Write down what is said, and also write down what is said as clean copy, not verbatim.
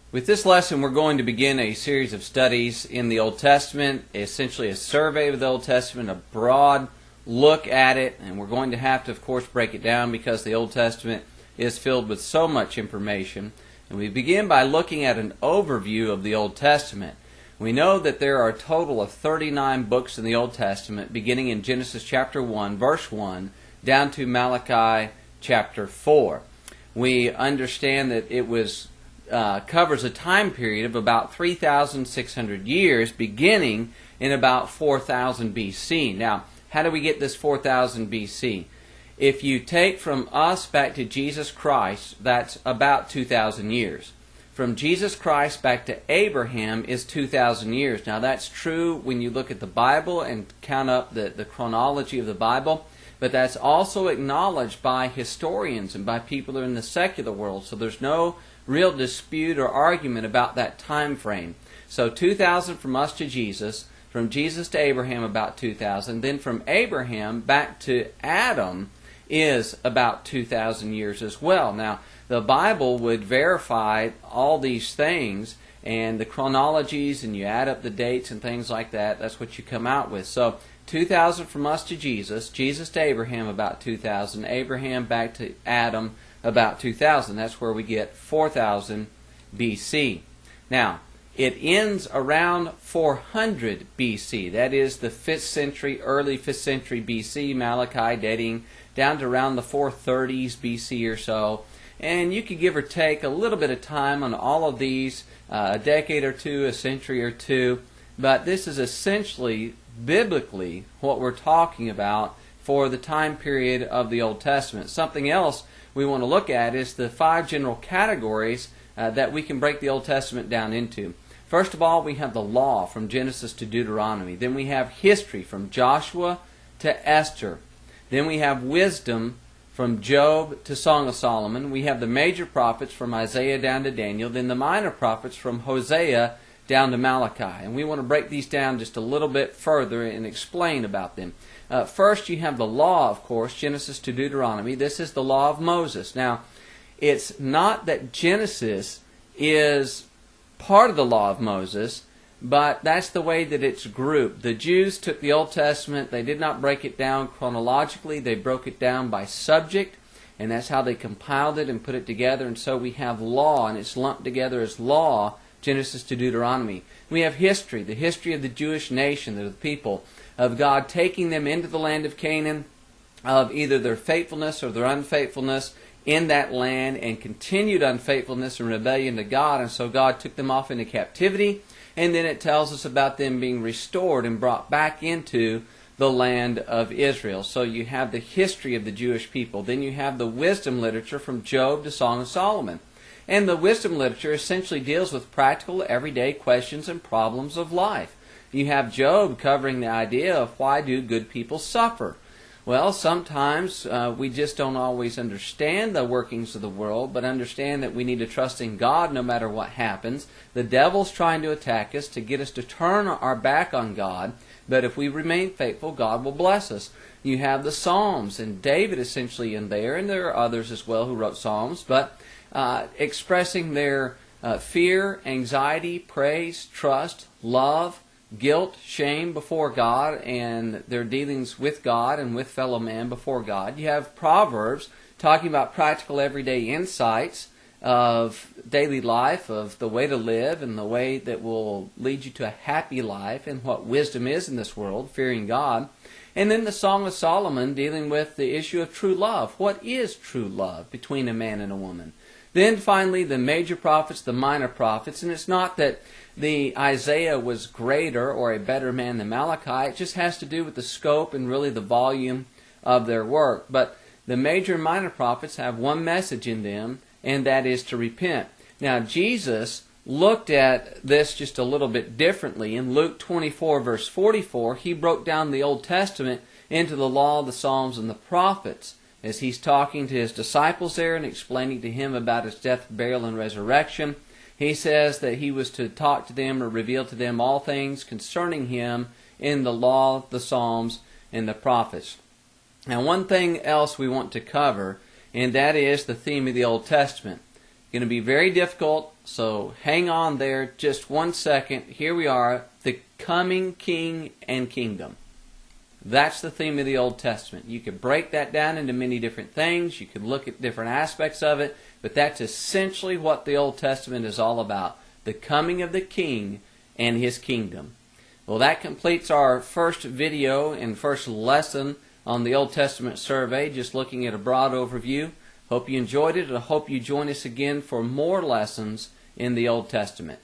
With this lesson, we're going to begin a series of studies in the Old Testament, essentially a survey of the Old Testament, a broad look at it, and we're going to have to, of course, break it down because the Old Testament is filled with so much information. And we begin by looking at an overview of the Old Testament. We know that there are a total of 39 books in the Old Testament, beginning in Genesis chapter 1, verse 1, down to Malachi chapter 4. We understand that it covers a time period of about 3,600 years, beginning in about 4,000 BC. Now, how do we get this 4,000 BC? If you take from us back to Jesus Christ, that's about 2,000 years. From Jesus Christ back to Abraham is 2,000 years. Now, that's true when you look at the Bible and count up the chronology of the Bible, but that's also acknowledged by historians and by people who are in the secular world. So there's no real dispute or argument about that time frame. So 2,000 from us to Jesus, from Jesus to Abraham about 2,000, then from Abraham back to Adam is about 2,000 years as well. Now, the Bible would verify all these things and the chronologies, and you add up the dates and things like that. That's what you come out with. So 2,000 from us to Jesus, Jesus to Abraham about 2,000, Abraham back to Adam about 2,000. That's where we get 4,000 BC. Now, it ends around 400 BC. That is the 5th century, early 5th century BC, Malachi dating down to around the 430s BC or so. And you could give or take a little bit of time on all of these, a decade or two, a century or two. But this is essentially, biblically, what we're talking about for the time period of the Old Testament. Something else we want to look at is the 5 general categories that we can break the Old Testament down into. First of all, we have the law from Genesis to Deuteronomy. Then we have history from Joshua to Esther. Then we have wisdom from Job to Song of Solomon. We have the major prophets from Isaiah down to Daniel. Then the minor prophets from Hosea down to Malachi. And we want to break these down just a little bit further and explain about them. First, you have the law, of course, Genesis to Deuteronomy. This is the law of Moses. Now, it's not that Genesis is part of the law of Moses, but that's the way that it's grouped. The Jews took the Old Testament, they did not break it down chronologically, they broke it down by subject, and that's how they compiled it and put it together, and so we have law, and it's lumped together as law, Genesis to Deuteronomy. We have history, the history of the Jewish nation, the people of God taking them into the land of Canaan, of either their faithfulness or their unfaithfulness in that land, and continued unfaithfulness and rebellion to God, and so God took them off into captivity, and then it tells us about them being restored and brought back into the land of Israel. So you have the history of the Jewish people. Then you have the wisdom literature from Job to Song of Solomon. And the wisdom literature essentially deals with practical, everyday questions and problems of life. You have Job covering the idea of why do good people suffer. Well, sometimes we just don't always understand the workings of the world, but understand that we need to trust in God no matter what happens. The devil's trying to attack us to get us to turn our back on God, but if we remain faithful, God will bless us. You have the Psalms, and David essentially in there, and there are others as well who wrote Psalms, but expressing their fear, anxiety, praise, trust, love, guilt, shame before God, and their dealings with God and with fellow man before God. You have Proverbs talking about practical everyday insights of daily life, of the way to live and the way that will lead you to a happy life and what wisdom is in this world, fearing God. And then the Song of Solomon dealing with the issue of true love. What is true love between a man and a woman? Then finally the major prophets, the minor prophets, and it's not that the Isaiah was greater or a better man than Malachi. It just has to do with the scope and really the volume of their work. But the major and minor prophets have one message in them, and that is to repent. Now, Jesus looked at this just a little bit differently. In Luke 24, verse 44, he broke down the Old Testament into the law, the Psalms, and the prophets. As he's talking to his disciples there and explaining to him about his death, burial, and resurrection, he says that he was to talk to them or reveal to them all things concerning him in the law, the Psalms, and the prophets. Now, one thing else we want to cover, and that is the theme of the Old Testament. Going to be very difficult, so hang on there just 1 second. Here we are, the coming king and kingdom. That's the theme of the Old Testament. You could break that down into many different things. You could look at different aspects of it, but that's essentially what the Old Testament is all about. The coming of the king and his kingdom. Well, that completes our first video and first lesson on the Old Testament survey, just looking at a broad overview. Hope you enjoyed it, and I hope you join us again for more lessons in the Old Testament.